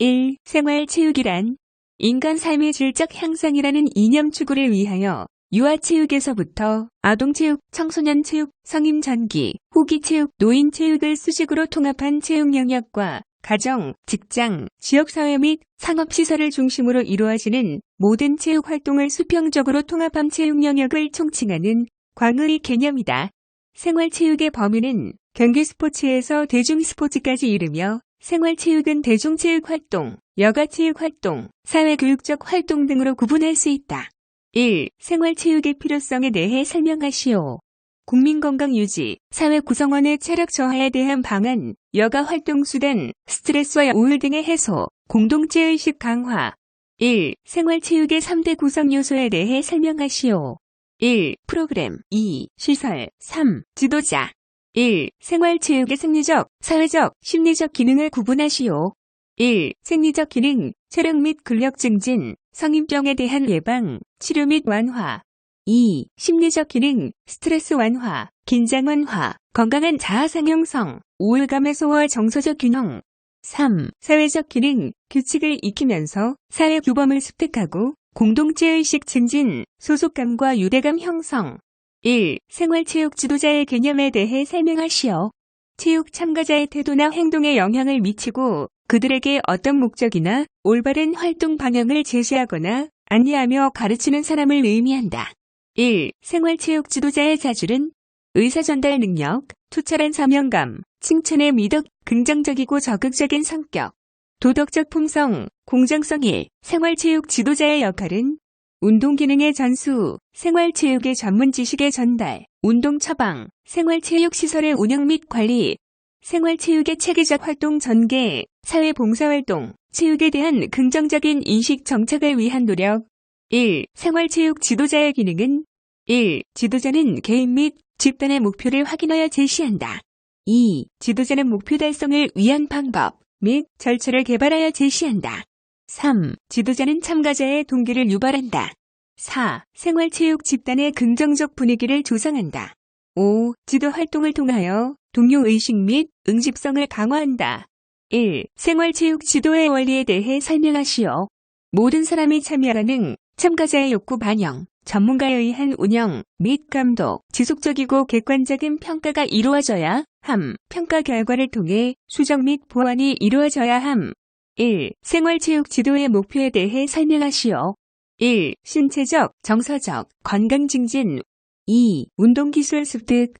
1. 생활체육이란 인간 삶의 질적 향상이라는 이념 추구를 위하여 유아체육에서부터 아동체육, 청소년체육, 성인전기, 후기체육, 노인체육을 수직으로 통합한 체육 영역과 가정, 직장, 지역사회 및 상업시설을 중심으로 이루어지는 모든 체육활동을 수평적으로 통합한 체육 영역을 총칭하는 광의 개념이다. 생활체육의 범위는 경기스포츠에서 대중스포츠까지 이르며 생활체육은 대중체육활동, 여가체육활동, 사회교육적 활동 등으로 구분할 수 있다. 1. 생활체육의 필요성에 대해 설명하시오. 국민건강 유지, 사회 구성원의 체력 저하에 대한 방안, 여가활동 수단, 스트레스와 우울 등의 해소, 공동체의식 강화. 1. 생활체육의 3대 구성 요소에 대해 설명하시오. 1. 프로그램. 2. 시설. 3. 지도자. 1. 생활체육의 생리적, 사회적, 심리적 기능을 구분하시오. 1. 생리적 기능, 체력 및 근력 증진, 성인병에 대한 예방, 치료 및 완화. 2. 심리적 기능, 스트레스 완화, 긴장 완화, 건강한 자아상 형성, 우울감 해소와 정서적 균형. 3. 사회적 기능, 규칙을 익히면서 사회 규범을 습득하고 공동체의식 증진, 소속감과 유대감 형성. 1. 생활체육 지도자의 개념에 대해 설명하시오. 체육 참가자의 태도나 행동에 영향을 미치고 그들에게 어떤 목적이나 올바른 활동 방향을 제시하거나 안내하며 가르치는 사람을 의미한다. 1. 생활체육 지도자의 자질은 의사전달 능력, 투철한 사명감, 칭찬의 미덕, 긍정적이고 적극적인 성격, 도덕적 품성, 공정성. 1. 생활체육 지도자의 역할은 운동기능의 전수, 생활체육의 전문 지식의 전달, 운동 처방, 생활체육시설의 운영 및 관리, 생활체육의 체계적 활동 전개, 사회봉사활동, 체육에 대한 긍정적인 인식 정착을 위한 노력. 1. 생활체육 지도자의 기능은 1. 지도자는 개인 및 집단의 목표를 확인하여 제시한다. 2. 지도자는 목표 달성을 위한 방법 및 절차를 개발하여 제시한다. 3. 지도자는 참가자의 동기를 유발한다. 4. 생활체육 집단의 긍정적 분위기를 조성한다. 5. 지도 활동을 통하여 동료의식 및 응집성을 강화한다. 1. 생활체육 지도의 원리에 대해 설명하시오. 모든 사람이 참여하는 참가자의 욕구 반영, 전문가에 의한 운영 및 감독, 지속적이고 객관적인 평가가 이루어져야 함. 평가 결과를 통해 수정 및 보완이 이루어져야 함. 1. 생활체육 지도의 목표에 대해 설명하시오. 1. 신체적, 정서적, 건강 증진. 2. 운동기술 습득.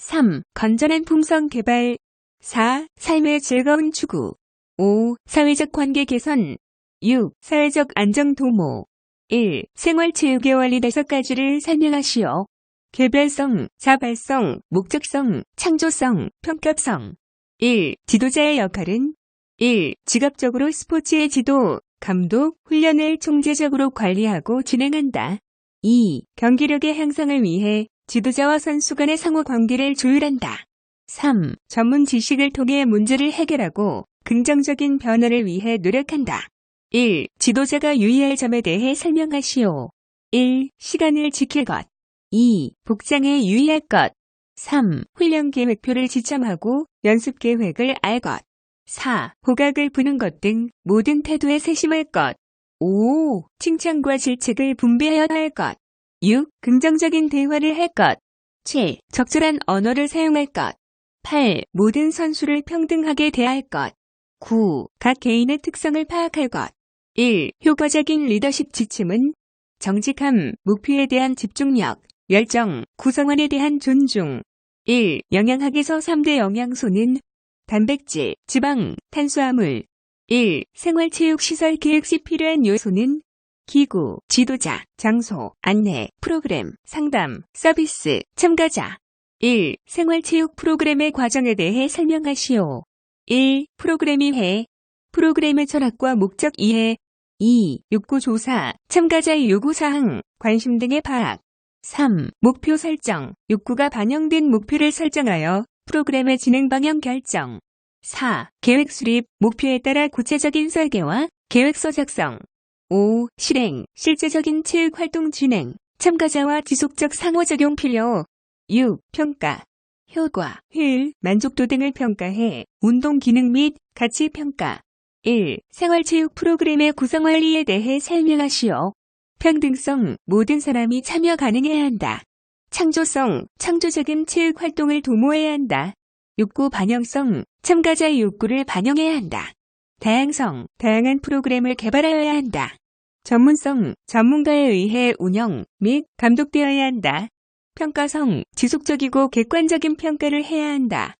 3. 건전한 품성 개발. 4. 삶의 즐거운 추구. 5. 사회적 관계 개선. 6. 사회적 안정 도모. 1. 생활체육의 원리 5가지를 설명하시오. 개별성, 자발성, 목적성, 창조성, 평가성. 1. 지도자의 역할은 1. 직업적으로 스포츠의 지도, 감독, 훈련을 총체적으로 관리하고 진행한다. 2. 경기력의 향상을 위해 지도자와 선수 간의 상호 관계를 조율한다. 3. 전문 지식을 통해 문제를 해결하고 긍정적인 변화를 위해 노력한다. 1. 지도자가 유의할 점에 대해 설명하시오. 1. 시간을 지킬 것. 2. 복장에 유의할 것. 3. 훈련 계획표를 지참하고 연습 계획을 알 것. 4. 호각을 부는 것 등 모든 태도에 세심할 것. 5. 칭찬과 질책을 분배하여 할 것. 6. 긍정적인 대화를 할 것. 7. 적절한 언어를 사용할 것. 8. 모든 선수를 평등하게 대할 것. 9. 각 개인의 특성을 파악할 것. 1. 효과적인 리더십 지침은 정직함, 목표에 대한 집중력, 열정, 구성원에 대한 존중. 1. 영양학에서 3대 영양소는 단백질, 지방, 탄수화물. 1. 생활체육 시설 계획 시 필요한 요소는 기구, 지도자, 장소, 안내, 프로그램, 상담, 서비스, 참가자. 1. 생활체육 프로그램의 과정에 대해 설명하시오. 1. 프로그램 이해, 프로그램의 철학과 목적 이해. 2. 욕구 조사, 참가자의 요구사항, 관심 등의 파악. 3. 목표 설정, 욕구가 반영된 목표를 설정하여 프로그램의 진행 방향 결정. 4. 계획 수립, 목표에 따라 구체적인 설계와 계획서 작성. 5. 실행, 실제적인 체육 활동 진행, 참가자와 지속적 상호작용 필요. 6. 평가, 효과, 효율, 만족도 등을 평가해 운동 기능 및 가치 평가. 1. 생활체육 프로그램의 구성원리에 대해 설명하시오. 평등성, 모든 사람이 참여 가능해야 한다. 창조성, 창조적인 체육 활동을 도모해야 한다. 욕구 반영성, 참가자의 욕구를 반영해야 한다. 다양성, 다양한 프로그램을 개발하여야 한다. 전문성, 전문가에 의해 운영 및 감독되어야 한다. 평가성, 지속적이고 객관적인 평가를 해야 한다.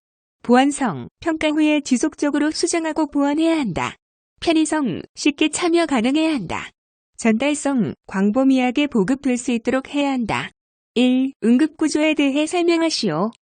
보완성, 평가 후에 지속적으로 수정하고 보완해야 한다. 편의성, 쉽게 참여 가능해야 한다. 전달성, 광범위하게 보급될 수 있도록 해야 한다. 1. 응급구조에 대해 설명하시오.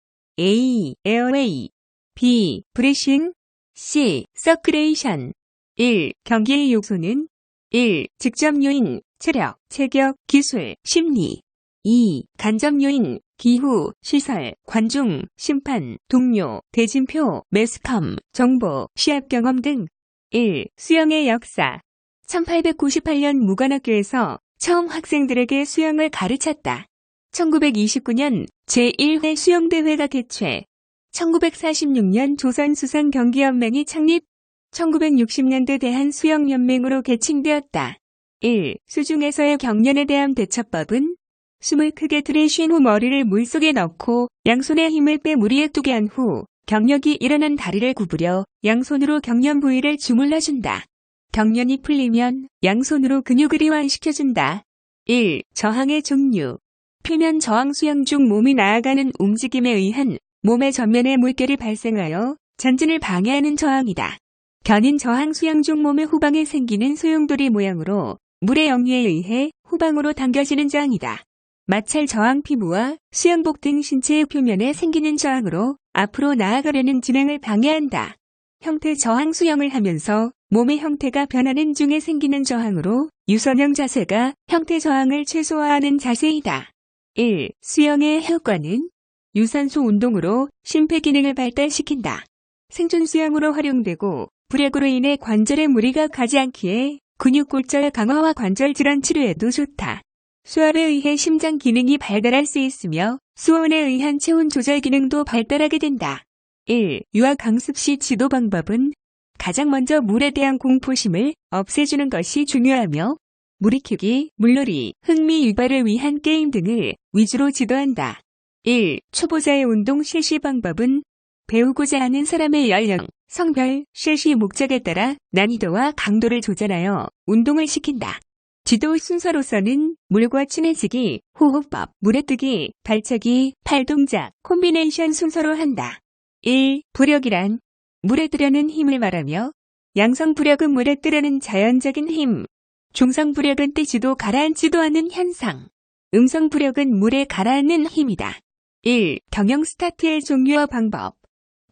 A. 에어웨이 B. 브레싱 C. 서큘레이션 1. 경기의 요소는 1. 직접 요인, 체력, 체격, 기술, 심리 2. 간접 요인, 기후, 시설, 관중, 심판, 동료, 대진표, 매스컴, 정보, 시합 경험 등 1. 수영의 역사 1898년 무관학교에서 처음 학생들에게 수영을 가르쳤다. 1929년 제1회 수영대회가 개최 1946년 조선수상경기연맹이 창립 1960년대 대한수영연맹으로 개칭되었다. 1. 수중에서의 경련에 대한 대처법은 숨을 크게 들이쉰 후 머리를 물속에 넣고 양손에 힘을 빼 무리에 뜨게 한 후 경력이 일어난 다리를 구부려 양손으로 경련 부위를 주물러준다. 경련이 풀리면 양손으로 근육을 이완시켜준다. 1. 저항의 종류 표면 저항 수영 중 몸이 나아가는 움직임에 의한 몸의 전면에 물결이 발생하여 전진을 방해하는 저항이다. 견인 저항 수영 중 몸의 후방에 생기는 소용돌이 모양으로 물의 역류에 의해 후방으로 당겨지는 저항이다. 마찰 저항 피부와 수영복 등 신체의 표면에 생기는 저항으로 앞으로 나아가려는 진행을 방해한다. 형태 저항 수영을 하면서 몸의 형태가 변하는 중에 생기는 저항으로 유선형 자세가 형태 저항을 최소화하는 자세이다. 1. 수영의 효과는 유산소 운동으로 심폐기능을 발달시킨다. 생존 수영으로 활용되고 불약으로 인해 관절에 무리가 가지 않기에 근육골절 강화와 관절 질환 치료에도 좋다. 수압에 의해 심장 기능이 발달할 수 있으며 수온에 의한 체온 조절 기능도 발달하게 된다. 1. 유아 강습 시 지도 방법은 가장 먼저 물에 대한 공포심을 없애주는 것이 중요하며 물익히기, 물놀이, 흥미 유발을 위한 게임 등을 위주로 지도한다. 1. 초보자의 운동 실시 방법은 배우고자 하는 사람의 연령, 성별, 실시 목적에 따라 난이도와 강도를 조절하여 운동을 시킨다. 지도 순서로서는 물과 친해지기, 호흡법, 물에 뜨기, 발차기, 팔동작, 콤비네이션 순서로 한다. 1. 부력이란 물에 뜨려는 힘을 말하며 양성 부력은 물에 뜨려는 자연적인 힘, 중성 부력은 뜨지도 가라앉지도 않는 현상, 음성 부력은 물에 가라앉는 힘이다. 1. 경영 스타트의 종류와 방법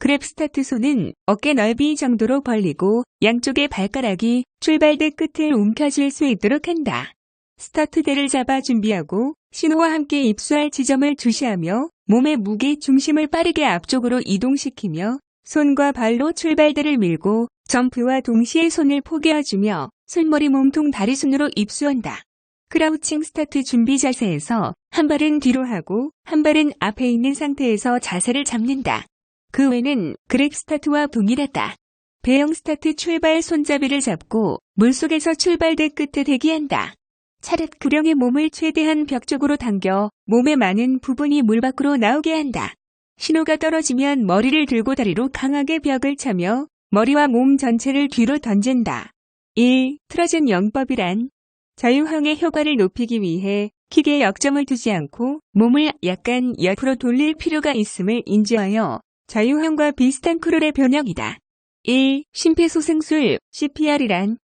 그랩 스타트 손은 어깨 넓이 정도로 벌리고 양쪽의 발가락이 출발대 끝을 움켜쥘 수 있도록 한다. 스타트대를 잡아 준비하고 신호와 함께 입수할 지점을 주시하며 몸의 무게 중심을 빠르게 앞쪽으로 이동시키며 손과 발로 출발대를 밀고 점프와 동시에 손을 포개어주며 손머리 몸통 다리순으로 입수한다. 크라우칭 스타트 준비 자세에서 한 발은 뒤로 하고 한 발은 앞에 있는 상태에서 자세를 잡는다. 그 외는 그랩 스타트와 동일하다. 배영 스타트 출발 손잡이를 잡고 물속에서 출발대 끝에 대기한다. 차렷 구령의 몸을 최대한 벽 쪽으로 당겨 몸의 많은 부분이 물 밖으로 나오게 한다. 신호가 떨어지면 머리를 들고 다리로 강하게 벽을 차며 머리와 몸 전체를 뒤로 던진다. 1. 트러젠 영법이란 자유항의 효과를 높이기 위해 킥에 역점을 두지 않고 몸을 약간 옆으로 돌릴 필요가 있음을 인지하여 자유항과 비슷한 크롤의 변형이다. 1. 심폐소생술 CPR이란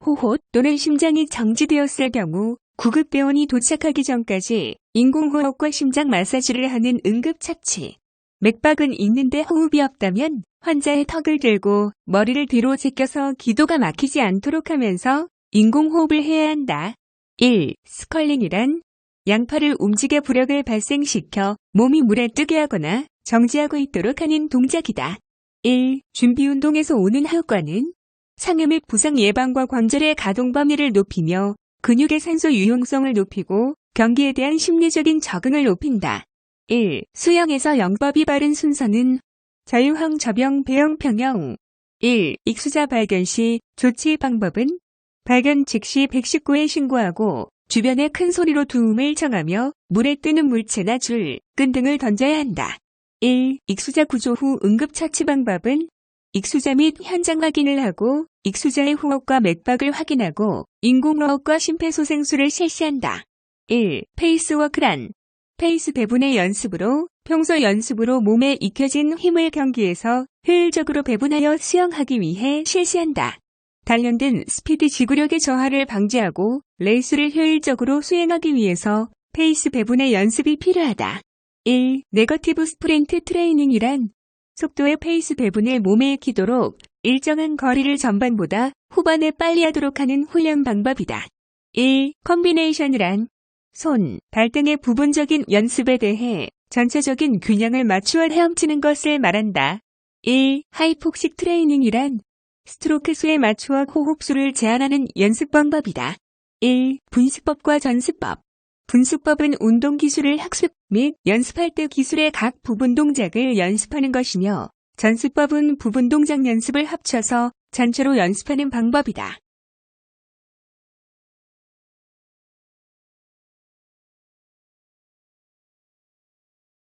호흡 또는 심장이 정지되었을 경우 구급대원이 도착하기 전까지 인공호흡과 심장 마사지를 하는 응급처치. 맥박은 있는데 호흡이 없다면 환자의 턱을 들고 머리를 뒤로 제껴서 기도가 막히지 않도록 하면서 인공호흡을 해야 한다. 1. 스컬링이란 양팔을 움직여 부력을 발생시켜 몸이 물에 뜨게 하거나 정지하고 있도록 하는 동작이다. 1. 준비운동에서 오는 효과는 상해 및 부상 예방과 관절의 가동 범위를 높이며 근육의 산소 유용성을 높이고 경기에 대한 심리적인 적응을 높인다. 1. 수영에서 영법이 바른 순서는 자유항 접영 배영 평영 1. 익수자 발견 시 조치 방법은 발견 즉시 119에 신고하고 주변에 큰 소리로 도움을 청하며 물에 뜨는 물체나 줄, 끈 등을 던져야 한다. 1. 익수자 구조 후 응급처치 방법은 익수자 및 현장 확인을 하고 익수자의 호흡과 맥박을 확인하고 인공호흡과 심폐소생술을 실시한다. 1. 페이스워크란 페이스 배분의 연습으로 평소 연습으로 몸에 익혀진 힘을 경기에서 효율적으로 배분하여 수영하기 위해 실시한다. 단련된 스피드 지구력의 저하를 방지하고 레이스를 효율적으로 수행하기 위해서 페이스 배분의 연습이 필요하다. 1. 네거티브 스프린트 트레이닝이란 속도의 페이스 배분을 몸에 익히도록 일정한 거리를 전반보다 후반에 빨리 하도록 하는 훈련 방법이다. 1. 컴비네이션이란 손, 발 등의 부분적인 연습에 대해 전체적인 균형을 맞추어 헤엄치는 것을 말한다. 1. 하이폭식 트레이닝이란 스트로크 수에 맞추어 호흡수를 제한하는 연습 방법이다. 1. 분수법과 전수법 분수법은 운동 기술을 학습 및 연습할 때 기술의 각 부분 동작을 연습하는 것이며 전수법은 부분 동작 연습을 합쳐서 전체로 연습하는 방법이다.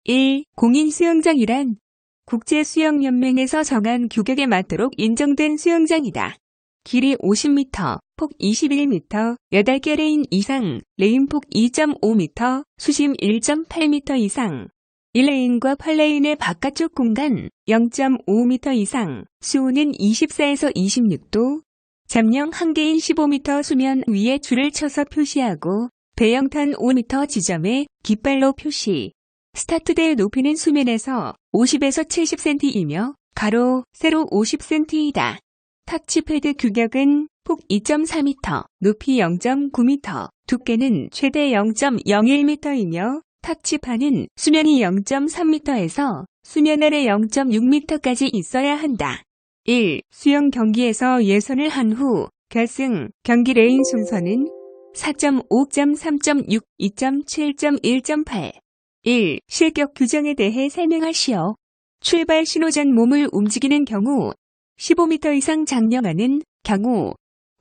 1. 공인 수영장이란 국제수영연맹에서 정한 규격에 맞도록 인정된 수영장이다. 길이 50m, 폭 21m, 8개 레인 이상, 레인폭 2.5m, 수심 1.8m 이상, 1레인과 8레인의 바깥쪽 공간 0.5m 이상, 수온은 24에서 26도, 잠령 1개인 15m 수면 위에 줄을 쳐서 표시하고 배영탄 5m 지점에 깃발로 표시. 스타트대의 높이는 수면에서 50에서 70cm이며 가로, 세로 50cm이다. 터치패드 규격은 폭 2.4m, 높이 0.9m, 두께는 최대 0.01m이며 터치판은 수면이 0.3m에서 수면 아래 0.6m까지 있어야 한다. 1. 수영 경기에서 예선을 한 후 결승 경기 레인 순서는 4.5, 3.6, 2.7, 1.8 1. 실격 규정에 대해 설명하시오. 출발 신호 전 몸을 움직이는 경우 15m 이상 장령하는 경우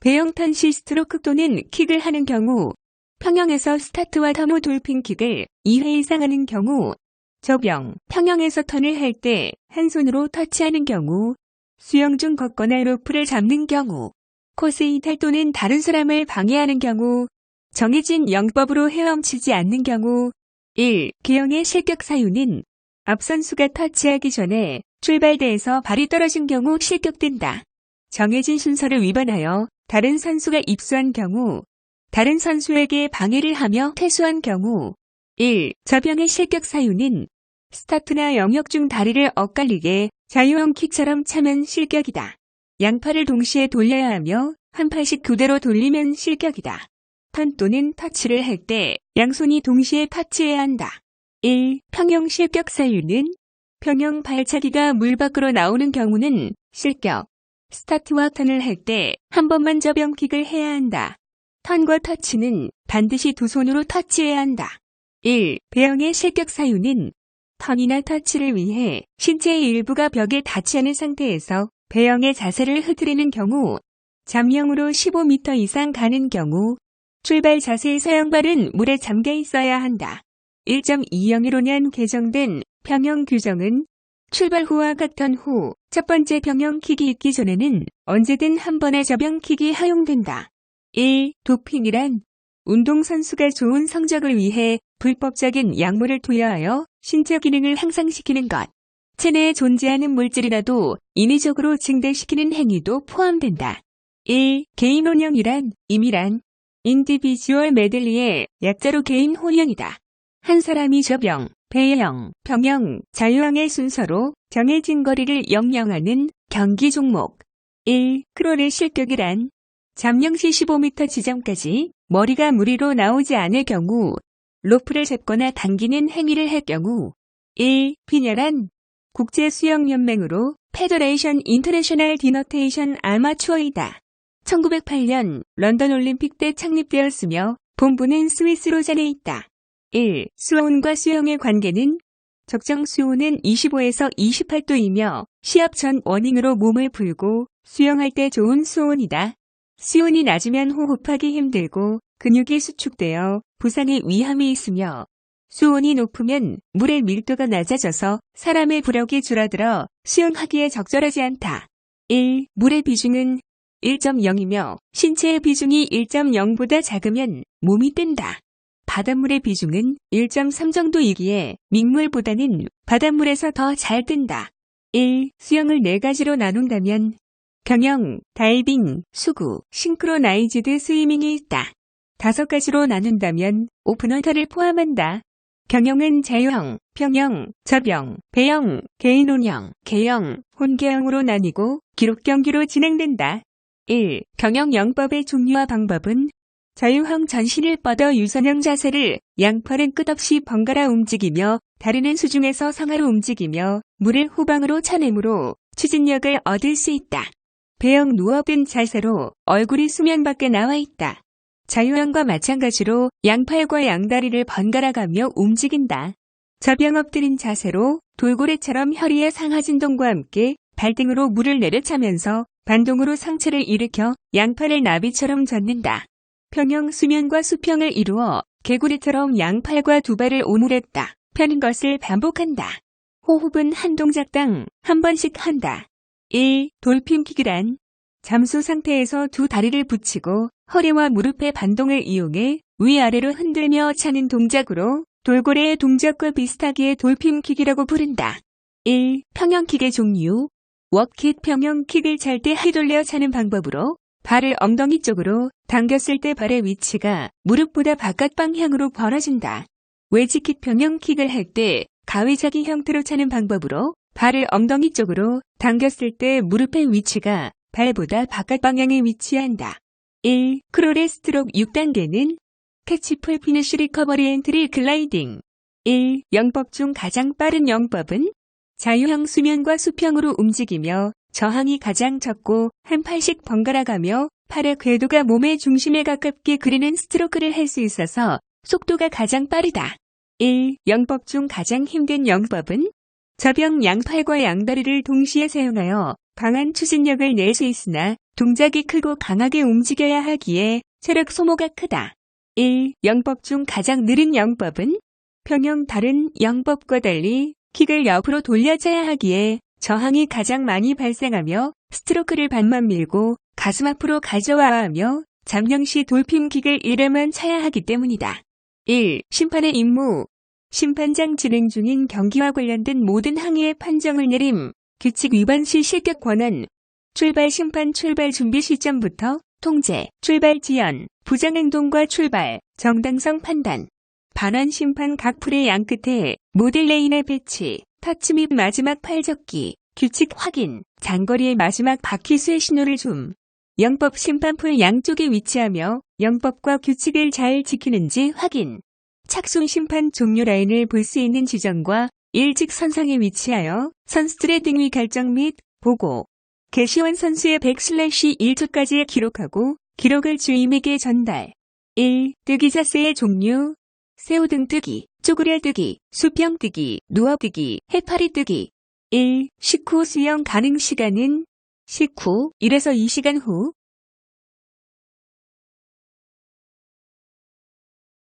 배영턴 시스트로크 또는 킥을 하는 경우 평영에서 스타트와 턴 후 돌핀킥을 2회 이상 하는 경우 접영, 평영에서 턴을 할 때 한 손으로 터치하는 경우 수영 중 걷거나 로프를 잡는 경우 코스 이탈 또는 다른 사람을 방해하는 경우 정해진 영법으로 헤엄치지 않는 경우 1. 기형의 실격 사유는 앞 선수가 터치하기 전에 출발대에서 발이 떨어진 경우 실격된다. 정해진 순서를 위반하여 다른 선수가 입수한 경우 다른 선수에게 방해를 하며 퇴수한 경우 1. 접영의 실격 사유는 스타트나 영역 중 다리를 엇갈리게 자유형 킥처럼 차면 실격이다. 양팔을 동시에 돌려야 하며 한 팔씩 그대로 돌리면 실격이다. 턴 또는 터치를 할 때 양손이 동시에 터치해야 한다. 1. 평영 실격 사유는 평영 발차기가 물 밖으로 나오는 경우는 실격. 스타트와 턴을 할 때 한 번만 접영킥을 해야 한다. 턴과 터치는 반드시 두 손으로 터치해야 한다. 1. 배영의 실격 사유는 턴이나 터치를 위해 신체의 일부가 벽에 닿지 않은 상태에서 배영의 자세를 흐트리는 경우, 잠영으로 15m 이상 가는 경우, 출발 자세에서 양발은 물에 잠겨 있어야 한다. 1.2015년 개정된 평영 규정은 출발 후와 같던 후 첫 번째 평영킥이 있기 전에는 언제든 한 번의 접영킥이 허용된다. 1. 도핑이란 운동선수가 좋은 성적을 위해 불법적인 약물을 투여하여 신체 기능을 향상시키는 것. 체내에 존재하는 물질이라도 인위적으로 증대시키는 행위도 포함된다. 1. 개인 혼영이란 임이란 인디비주얼 메들리의 약자로 개인 혼영이다. 한 사람이 접영, 배영, 평영, 자유형의 순서로 정해진 거리를 영영하는 경기 종목. 1. 크롤의 실격이란 잠영 시 15m 지점까지 머리가 물 위로 나오지 않을 경우 로프를 잡거나 당기는 행위를 할 경우 1. 빈혈한 국제수영연맹으로 페더레이션 인터내셔널 디너테이션 아마추어이다. 1908년 런던 올림픽 때 창립되었으며 본부는 스위스 로잔에 있다. 1. 수온과 수영의 관계는 적정 수온은 25에서 28도이며 시합 전 워닝으로 몸을 풀고 수영할 때 좋은 수온이다. 수온이 낮으면 호흡하기 힘들고 근육이 수축되어 부상의 위험이 있으며 수온이 높으면 물의 밀도가 낮아져서 사람의 부력이 줄어들어 수영하기에 적절하지 않다. 1. 물의 비중은 1.0이며 신체의 비중이 1.0보다 작으면 몸이 뜬다. 바닷물의 비중은 1.3 정도이기에 민물보다는 바닷물에서 더 잘 뜬다. 1. 수영을 4가지로 나눈다면 경영, 다이빙, 수구, 싱크로나이즈드 스위밍이 있다. 5가지로 나눈다면 오픈워터를 포함한다. 경영은 자유형, 평영, 접영, 배영, 개인 혼영, 개영, 혼개영으로 나뉘고 기록 경기로 진행된다. 1. 경영 영법의 종류와 방법은 자유형 전신을 뻗어 유선형 자세를 양팔은 끝없이 번갈아 움직이며 다리는 수중에서 상하로 움직이며 물을 후방으로 쳐내므로 추진력을 얻을 수 있다. 배영 누워든 자세로 얼굴이 수면 밖에 나와 있다. 자유형과 마찬가지로 양팔과 양다리를 번갈아 가며 움직인다. 접영 엎드린 자세로 돌고래처럼 허리의 상하 진동과 함께 발등으로 물을 내려차면서 반동으로 상체를 일으켜 양팔을 나비처럼 젓는다. 평영 수면과 수평을 이루어 개구리처럼 양팔과 두 발을 오므렸다 펴는 것을 반복한다. 호흡은 한 동작당 한 번씩 한다. 1. 돌핀킥이란 잠수 상태에서 두 다리를 붙이고 허리와 무릎의 반동을 이용해 위아래로 흔들며 차는 동작으로 돌고래의 동작과 비슷하기에 돌핀킥이라고 부른다. 1. 평영킥의 종류 웍킥 평영킥을 찰 때 휘돌려 차는 방법으로 발을 엉덩이 쪽으로 당겼을 때 발의 위치가 무릎보다 바깥 방향으로 벌어진다. 웨지킥 평영킥을 할 때 가위자기 형태로 차는 방법으로 발을 엉덩이 쪽으로 당겼을 때 무릎의 위치가 발보다 바깥 방향에 위치한다. 1. 크롤의 스트로크 6단계는 캐치풀 피니쉬 리커버리 엔트리 글라이딩 1. 영법 중 가장 빠른 영법은 자유형 수면과 수평으로 움직이며 저항이 가장 적고 한 팔씩 번갈아 가며 팔의 궤도가 몸의 중심에 가깝게 그리는 스트로크를 할 수 있어서 속도가 가장 빠르다. 1. 영법 중 가장 힘든 영법은 접영 양팔과 양다리를 동시에 사용하여 강한 추진력을 낼 수 있으나 동작이 크고 강하게 움직여야 하기에 체력 소모가 크다. 1. 영법 중 가장 느린 영법은 평영 다른 영법과 달리 킥을 옆으로 돌려차야 하기에 저항이 가장 많이 발생하며 스트로크를 반만 밀고 가슴 앞으로 가져와야 하며 잠령 시 돌핀킥을 1회만 차야 하기 때문이다. 1. 심판의 임무 심판장 진행 중인 경기와 관련된 모든 항의의 판정을 내림 규칙 위반 시 실격 권한 출발 심판 출발 준비 시점부터 통제, 출발 지연, 부정행동과 출발, 정당성 판단 반환 심판 각 풀의 양끝에 모델 레인의 배치 터치 및 마지막 팔적기, 규칙 확인, 장거리의 마지막 바퀴수의 신호를 줌. 영법 심판풀 양쪽에 위치하며 영법과 규칙을 잘 지키는지 확인. 착순 심판 종료 라인을 볼 수 있는 지점과 일직선상에 위치하여 선수들의 등위 결정 및 보고. 개시원 선수의 100/1초까지 기록하고 기록을 주임에게 전달. 1. 뜨기 자세의 종류. 새우등 뜨기, 쪼그려 뜨기, 수평 뜨기, 누워 뜨기, 해파리 뜨기. 1. 식후 수영 가능 시간은 식후 1에서 2시간 후.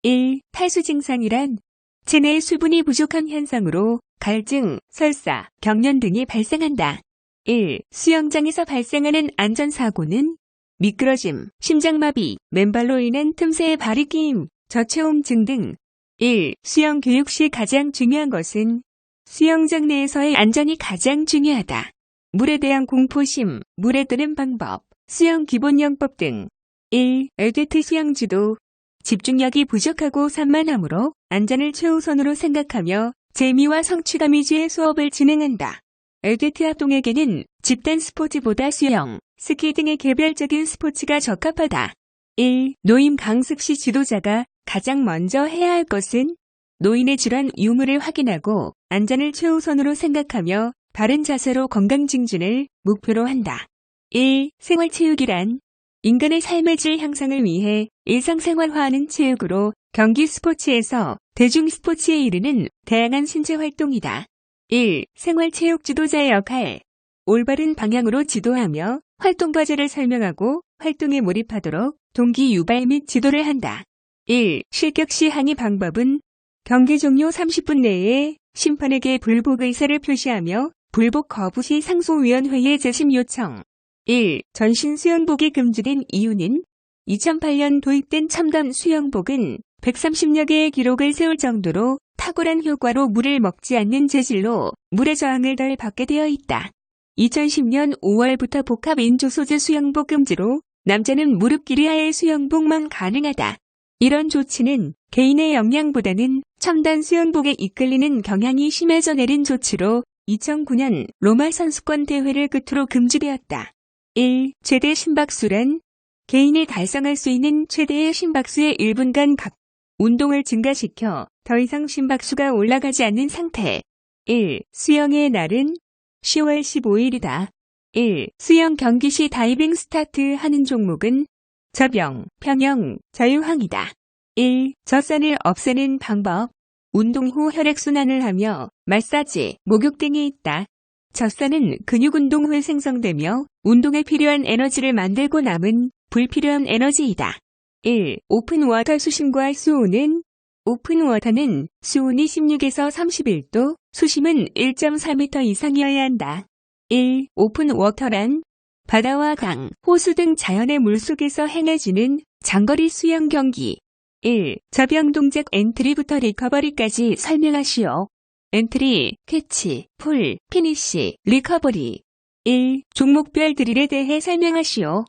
1. 탈수 증상이란 체내의 수분이 부족한 현상으로 갈증, 설사, 경련 등이 발생한다. 1. 수영장에서 발생하는 안전사고는 미끄러짐, 심장마비, 맨발로 인한 틈새에 발이 끼임, 저체온증 등. 1. 수영 교육 시 가장 중요한 것은 수영장 내에서의 안전이 가장 중요하다. 물에 대한 공포심, 물에 드는 방법, 수영 기본 영법 등. 1. 에듀트 수영지도 집중력이 부족하고 산만하므로 안전을 최우선으로 생각하며 재미와 성취감 위주의 수업을 진행한다. 에듀트 합동에게는 집단 스포츠보다 수영, 스키 등의 개별적인 스포츠가 적합하다. 1. 노임 강습 시 지도자가 가장 먼저 해야 할 것은 노인의 질환 유무를 확인하고 안전을 최우선으로 생각하며 바른 자세로 건강 증진을 목표로 한다. 1. 생활체육이란 인간의 삶의 질 향상을 위해 일상생활화하는 체육으로 경기 스포츠에서 대중 스포츠에 이르는 다양한 신체 활동이다. 1. 생활체육 지도자의 역할. 올바른 방향으로 지도하며 활동 과제를 설명하고 활동에 몰입하도록 동기 유발 및 지도를 한다. 1. 실격 시 항의 방법은 경기 종료 30분 내에 심판에게 불복 의사를 표시하며 불복 거부 시 상소위원회에 재심 요청. 1. 전신 수영복이 금지된 이유는 2008년 도입된 첨단 수영복은 130여 개의 기록을 세울 정도로 탁월한 효과로 물을 먹지 않는 재질로 물의 저항을 덜 받게 되어 있다. 2010년 5월부터 복합 인조 소재 수영복 금지로 남자는 무릎 길이하의 수영복만 가능하다. 이런 조치는 개인의 역량보다는 첨단 수영복에 이끌리는 경향이 심해져 내린 조치로 2009년 로마 선수권 대회를 끝으로 금지되었다. 1. 최대 심박수란 개인이 달성할 수 있는 최대의 심박수의 1분간 각 운동을 증가시켜 더 이상 심박수가 올라가지 않는 상태. 1. 수영의 날은 10월 15일이다. 1. 수영 경기 시 다이빙 스타트 하는 종목은 접영, 평영, 자유항이다. 1. 젖산을 없애는 방법. 운동 후 혈액순환을 하며 마사지, 목욕 등이 있다. 젖산은 근육 운동 후에 생성되며 운동에 필요한 에너지를 만들고 남은 불필요한 에너지이다. 1. 오픈워터 수심과 수온은 오픈워터는 수온이 16에서 31도, 수심은 1.4m 이상이어야 한다. 1. 오픈워터란 바다와 강, 호수 등 자연의 물속에서 행해지는 장거리 수영 경기. 1. 접영 동작 엔트리부터 리커버리까지 설명하시오. 엔트리, 캐치, 풀, 피니시, 리커버리. 1. 종목별 드릴에 대해 설명하시오.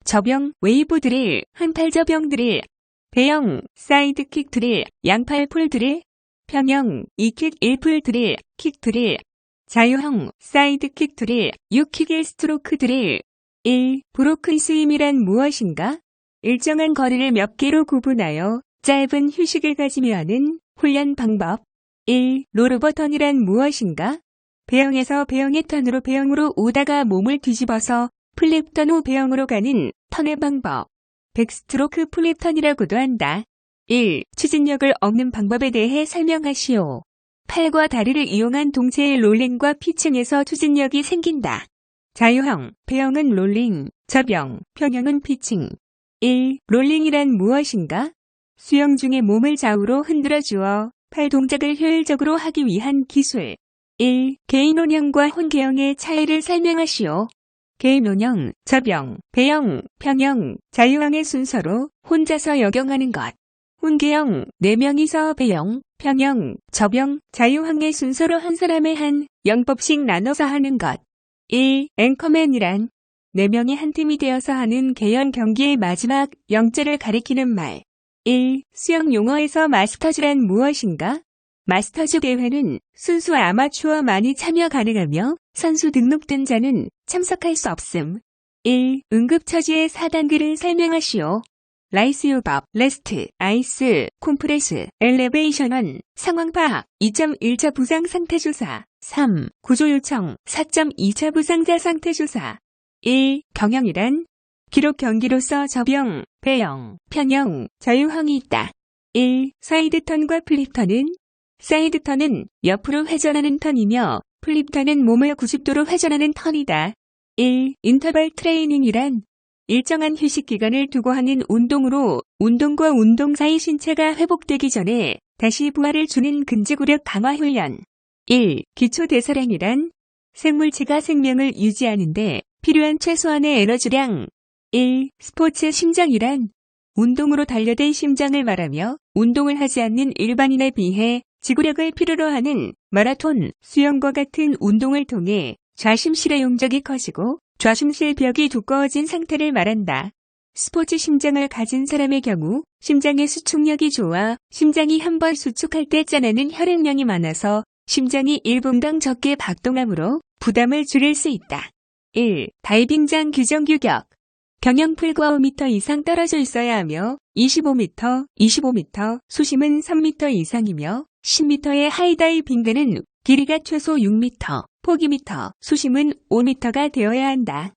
접영, 웨이브 드릴, 한팔 접영 드릴, 배영, 사이드킥 드릴, 양팔 풀 드릴, 평영, 2킥 1풀 드릴, 킥 드릴, 자유형, 사이드킥 드릴, 6킥 1스트로크 드릴. 1. 브로큰 스윙이란 무엇인가? 일정한 거리를 몇 개로 구분하여 짧은 휴식을 가지며 하는 훈련 방법. 1. 롤오버턴이란 무엇인가? 배영에서 배영의 턴으로 배영으로 오다가 몸을 뒤집어서 플립턴 후 배영으로 가는 턴의 방법. 백스트로크 플립턴이라고도 한다. 1. 추진력을 얻는 방법에 대해 설명하시오. 팔과 다리를 이용한 동체의 롤링과 피칭에서 추진력이 생긴다. 자유형, 배영은 롤링, 접영, 평영은 피칭. 1. 롤링이란 무엇인가? 수영 중에 몸을 좌우로 흔들어 주어 팔 동작을 효율적으로 하기 위한 기술. 1. 개인운영과 혼계영의 차이를 설명하시오. 개인운영, 접영, 배영, 평영, 자유형의 순서로 혼자서 역영하는 것. 혼계영, 4명이서 배영, 평영, 접영, 자유형의 순서로 한 사람의 한 영법씩 나눠서 하는 것. 1. 앵커맨이란 4명이 한 팀이 되어서 하는 개연 경기의 마지막 영절을 가리키는 말. 1. 수영 용어에서 마스터즈란 무엇인가? 마스터즈 대회는 순수 아마추어만이 참여 가능하며 선수 등록된 자는 참석할 수 없음. 1. 응급처지의 4단계를 설명하시오. 라이스 요법, 레스트, 아이스, 콤프레스, 엘레베이션 1, 상황 파악, 2.1차 부상 상태 조사, 3. 구조 요청, 4.2차 부상자 상태 조사. 1. 경영이란 기록 경기로서 접영, 배영, 평영, 자유형이 있다. 1. 사이드턴과 플립턴은 사이드턴은 옆으로 회전하는 턴이며 플립턴은 몸을 90도로 회전하는 턴이다. 1. 인터벌 트레이닝이란 일정한 휴식 기간을 두고 하는 운동으로 운동과 운동 사이 신체가 회복되기 전에 다시 부하를 주는 근지구력 강화 훈련. 1. 기초 대사량이란 생물체가 생명을 유지하는데 필요한 최소한의 에너지량. 1. 스포츠 심장이란 운동으로 단련된 심장을 말하며 운동을 하지 않는 일반인에 비해 지구력을 필요로 하는 마라톤, 수영과 같은 운동을 통해 좌심실의 용적이 커지고 좌심실 벽이 두꺼워진 상태를 말한다. 스포츠 심장을 가진 사람의 경우 심장의 수축력이 좋아 심장이 한 번 수축할 때 짜내는 혈액량이 많아서 심장이 1분당 적게 박동하므로 부담을 줄일 수 있다. 1. 다이빙장 규정 규격. 경영풀과 5m 이상 떨어져 있어야 하며 25m, 수심은 3m 이상이며 10m의 하이다이빙대는 길이가 최소 6m, 폭 2m, 수심은 5m가 되어야 한다.